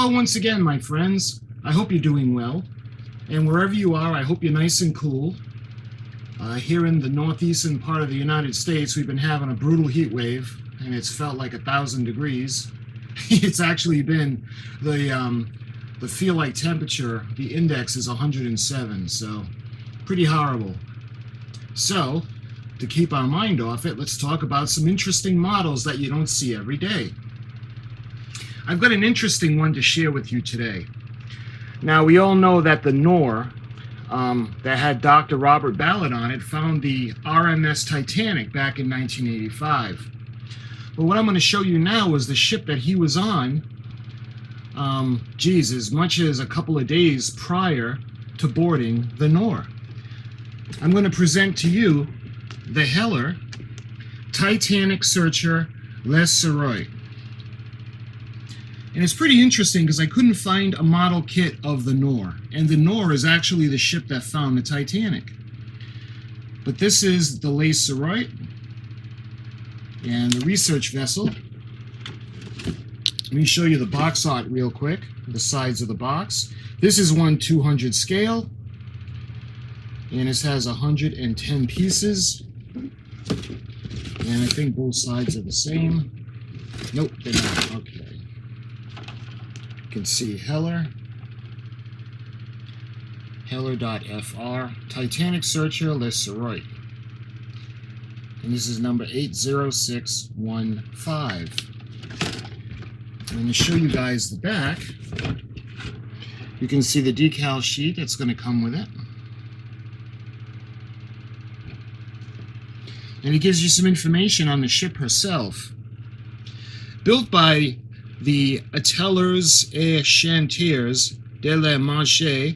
Hello once again, my friends. I hope you're doing well. And wherever you are, I hope you're nice and cool. Here in the northeastern part of the United States, we've been having a brutal heat wave, and it's felt like 1,000 degrees. It's actually been the feel-like temperature, the index is 107, so pretty horrible. So, to keep our mind off it, let's talk about some interesting models that you don't see every day. I've got an interesting one to share with you today. Now, we all know that the Knorr that had Dr. Robert Ballard on it found the R.M.S. Titanic back in 1985. But what I'm going to show you now is the ship that he was on, as much as a couple of days prior to boarding the Knorr. I'm going to present to you the Heller Titanic Searcher Les Suroit. And it's pretty interesting because I couldn't find a model kit of the Knorr. And the Knorr is actually the ship that found the Titanic. But this is the Les Suroit and the research vessel. Let me show you the box art real quick, the sides of the box. This is 1/200 scale. And this has 110 pieces. And I think both sides are the same. Nope, they're not. Okay. You can see Heller, Heller.fr, Titanic Searcher Les Suroit. And this is number 80615. I'm going to show you guys the back. You can see the decal sheet that's going to come with it. And it gives you some information on the ship herself. Built by the Ateliers et Chantiers de la Manche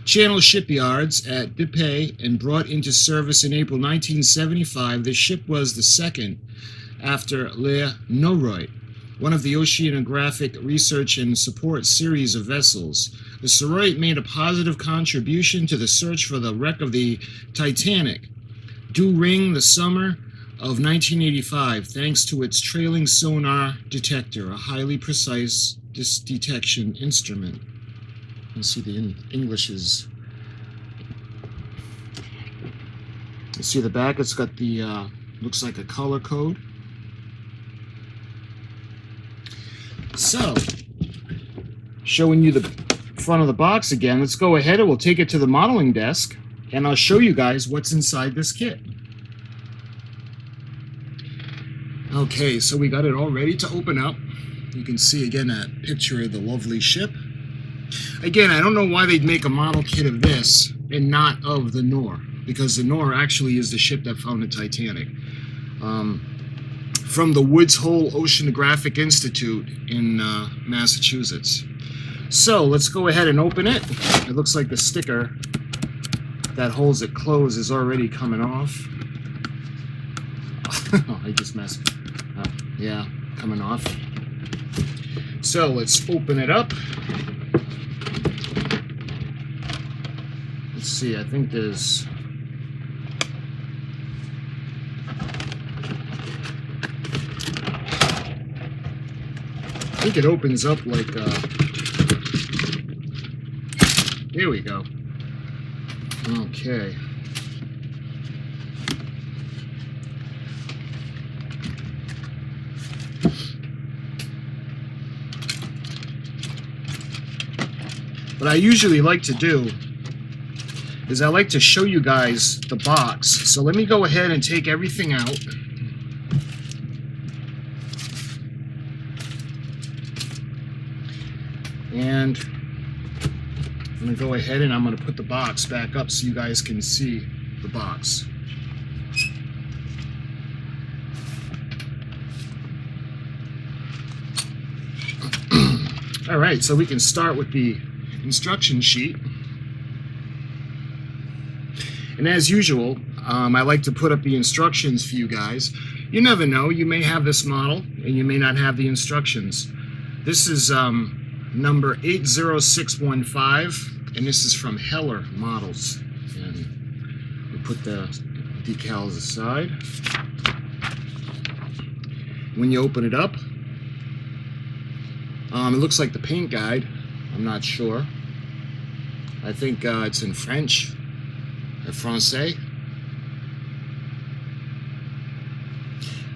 Channel shipyards at Dieppe and brought into service in April 1975, the ship was the second after Le Suroit, one of the oceanographic research and support series of vessels. The Suroit made a positive contribution to the search for the wreck of the Titanic during the summer of 1985, thanks to its trailing sonar detector, a highly precise detection instrument. You can see the English is. You see the back, it's got the, looks like a color code. So, showing you the front of the box again, let's go ahead and we'll take it to the modeling desk and I'll show you guys what's inside this kit. Okay, so we got it all ready to open up. You can see again that picture of the lovely ship. Again, I don't know why they'd make a model kit of this and not of the Knorr, because the Knorr actually is the ship that found the Titanic. From the Woods Hole Oceanographic Institute in Massachusetts. So let's go ahead and open it. It looks like the sticker that holds it closed is already coming off. Oh, I just messed. Yeah, coming off. So let's open it up. Let's see, I think there's. I think it opens up like. There we go. Okay. What I usually like to do is I like to show you guys the box. So let me go ahead and take everything out. And I'm going to go ahead and I'm going to put the box back up so you guys can see the box. All right, so we can start with the instruction sheet. And as usual, I like to put up the instructions for you guys. You never know, you may have this model and you may not have the instructions. This is number 80615, and this is from Heller Models. And we put the decals aside. When you open it up, It looks like the paint guide. I'm not sure. I think it's in French or Francais.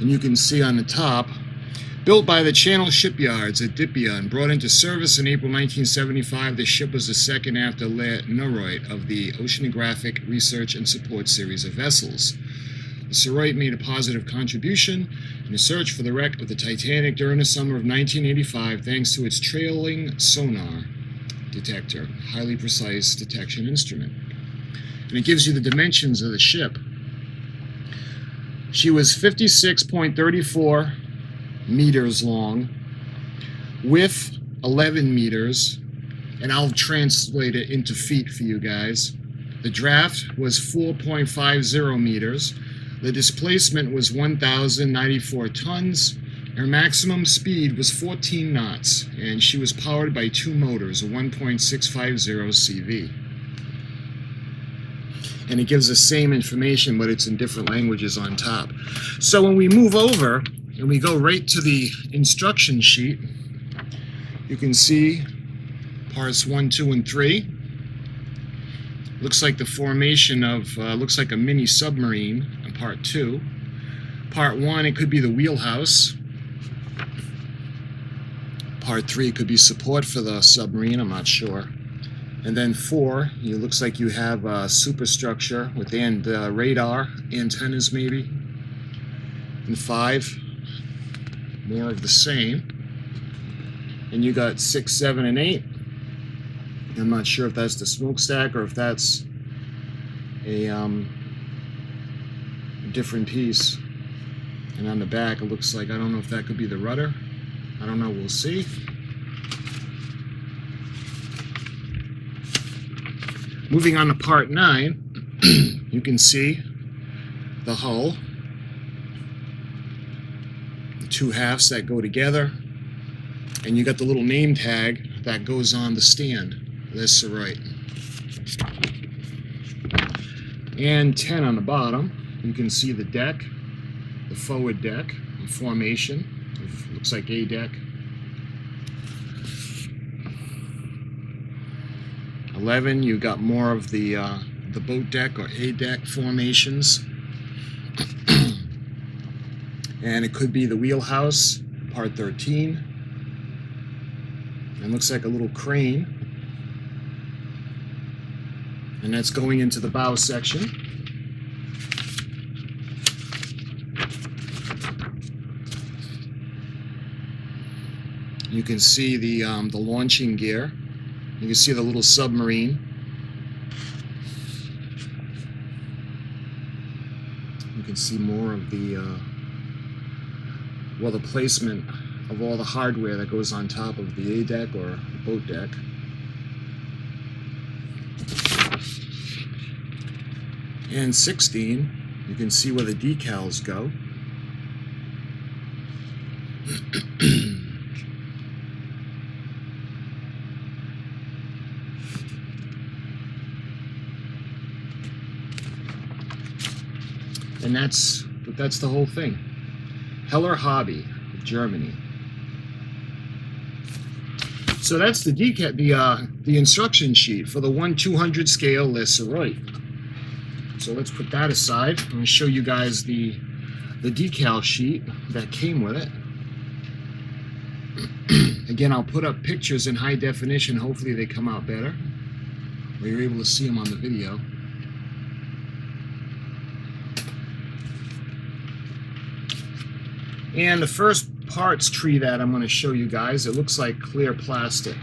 And you can see on the top, built by the Channel Shipyards at Dipia and brought into service in April 1975, the ship was the second after Suroit of the Oceanographic Research and Support series of vessels. The Suroit made a positive contribution in the search for the wreck of the Titanic during the summer of 1985 thanks to its trailing sonar detector, highly precise detection instrument. And it gives you the dimensions of the ship. She was 56.34 meters long, width 11 meters, and I'll translate it into feet for you guys. The draft was 4.50 meters. The displacement was 1,094 tons. Her maximum speed was 14 knots, and she was powered by two motors, a 1.650 CV. And it gives the same information, but it's in different languages on top. So when we move over and we go right to the instruction sheet, you can see parts 1, 2, and 3. Looks like the formation of, looks like a mini submarine in part 2. Part 1, it could be the wheelhouse. Part 3 could be support for the submarine, I'm not sure. And then 4, it looks like you have a superstructure with radar antennas maybe. And 5, more of the same. And you got 6, 7, and 8. I'm not sure if that's the smokestack or if that's a different piece. And on the back it looks like, I don't know if that could be the rudder. I don't know, we'll see. Moving on to part 9, you can see the hull, the two halves that go together, and you got the little name tag that goes on the stand. This right. And 10 on the bottom, you can see the deck, the forward deck, the formation. It looks like a deck. 11, you got more of the boat deck or A deck formations. And it could be the wheelhouse, part 13. And looks like a little crane. And that's going into the bow section. You can see the launching gear. You can see the little submarine. You can see more of the the placement of all the hardware that goes on top of the A deck or boat deck. And 16, you can see where the decals go. And that's the whole thing. Heller Hobby of Germany. So that's the instruction sheet for the 1/200 scale Le Suroit. So let's put that aside. I'm going to show you guys the decal sheet that came with it. Again, I'll put up pictures in high definition. Hopefully they come out better, or you're able to see them on the video. And the first parts tree that I'm going to show you guys, it looks like clear plastic.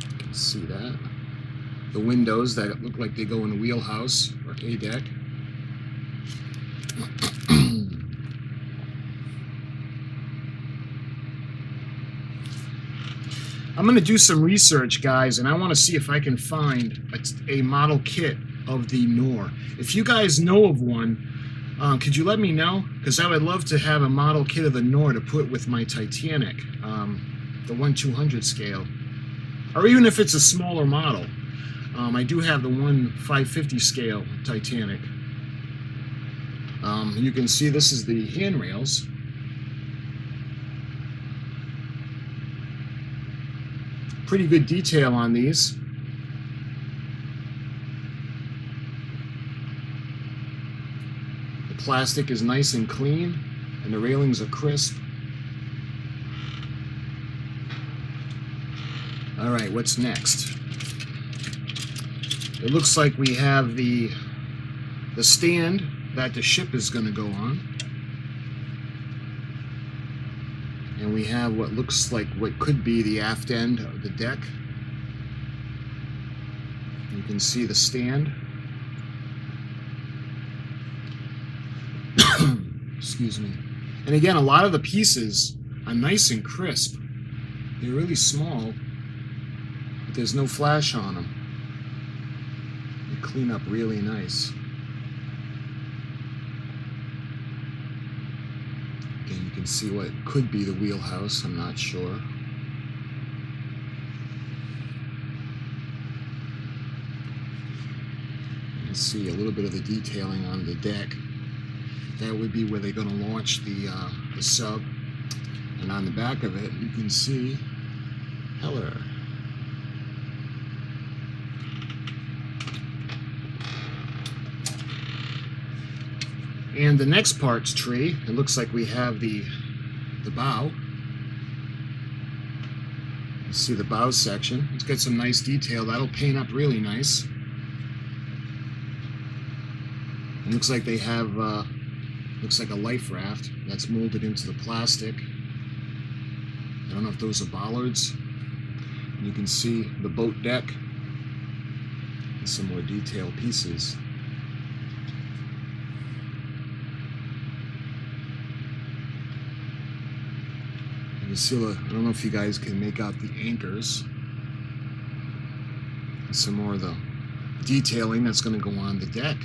You can see that. The windows that look like they go in the wheelhouse or A deck. I'm going to do some research, guys, and I want to see if I can find a model kit of the Knorr. If you guys know of one, could you let me know? Because I would love to have a model kit of the Knorr to put with my Titanic, the 1/200 scale. Or even if it's a smaller model. I do have the 1/550 scale Titanic. You can see this is the handrails. Pretty good detail on these. The plastic is nice and clean, and the railings are crisp. All right, what's next? It looks like we have the stand that the ship is going to go on. And we have what looks like what could be the aft end of the deck. You can see the stand. Excuse me. And again, a lot of the pieces are nice and crisp. They're really small, but there's no flash on them. They clean up really nice. Again, you can see what could be the wheelhouse, I'm not sure. You can see a little bit of the detailing on the deck. That would be where they're going to launch the sub. And on the back of it, you can see Heller. And the next parts tree, it looks like we have the bow. You see the bow section. It's got some nice detail. That'll paint up really nice. It looks like they have, looks like a life raft that's molded into the plastic. I don't know if those are Ballards. You can see the boat deck and some more detailed pieces. You see, I don't know if you guys can make out the anchors. And some more of the detailing that's going to go on the deck.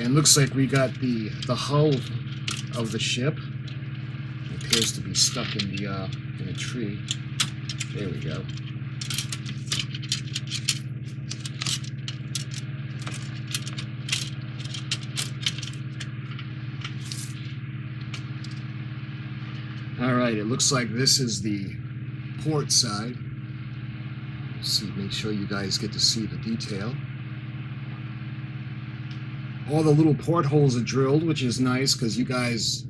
And looks like we got the hull of the ship. It appears to be stuck in a tree. There we go. All right, it looks like this is the port side. See, make sure you guys get to see the detail. All the little portholes are drilled, which is nice because you guys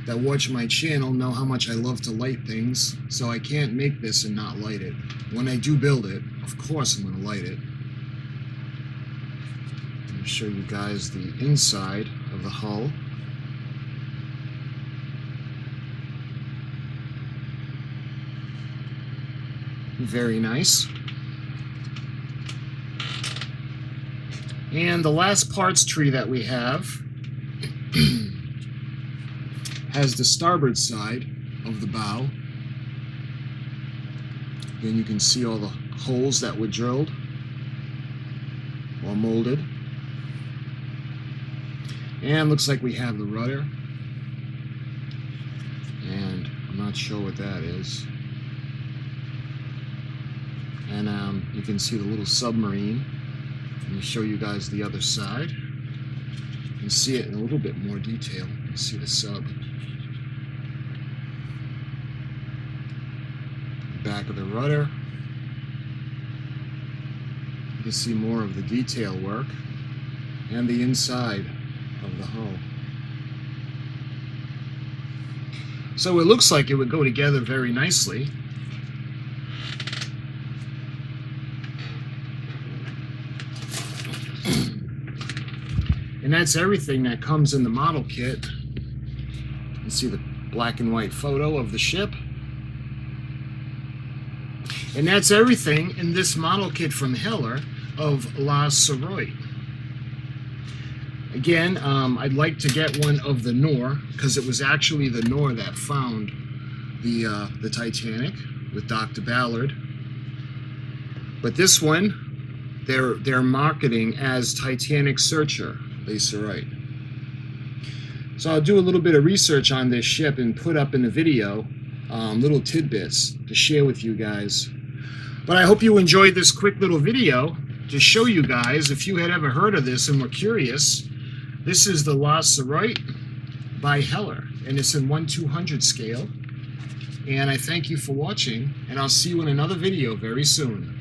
that watch my channel know how much I love to light things, so I can't make this and not light it. When I do build it, of course I'm going to light it. Let me show you guys the inside of the hull. Very nice. And the last parts tree that we have has the starboard side of the bow. And you can see all the holes that were drilled or molded. And looks like we have the rudder. And I'm not sure what that is. And you can see the little submarine. Let me show you guys the other side. You can see it in a little bit more detail. You can see the sub. The back of the rudder. You can see more of the detail work. And the inside of the hull. So it looks like it would go together very nicely. And that's everything that comes in the model kit. You can see the black and white photo of the ship. And that's everything in this model kit from Heller of La Suroit. Again, I'd like to get one of the Knorr, because it was actually the Knorr that found the Titanic with Dr. Ballard. But this one, they're marketing as Titanic Searcher. La Suroit. So I'll do a little bit of research on this ship and put up in the video little tidbits to share with you guys. But I hope you enjoyed this quick little video to show you guys, if you had ever heard of this and were curious, this is the La Suroit by Heller, and it's in 1/200 scale. And I thank you for watching, and I'll see you in another video very soon.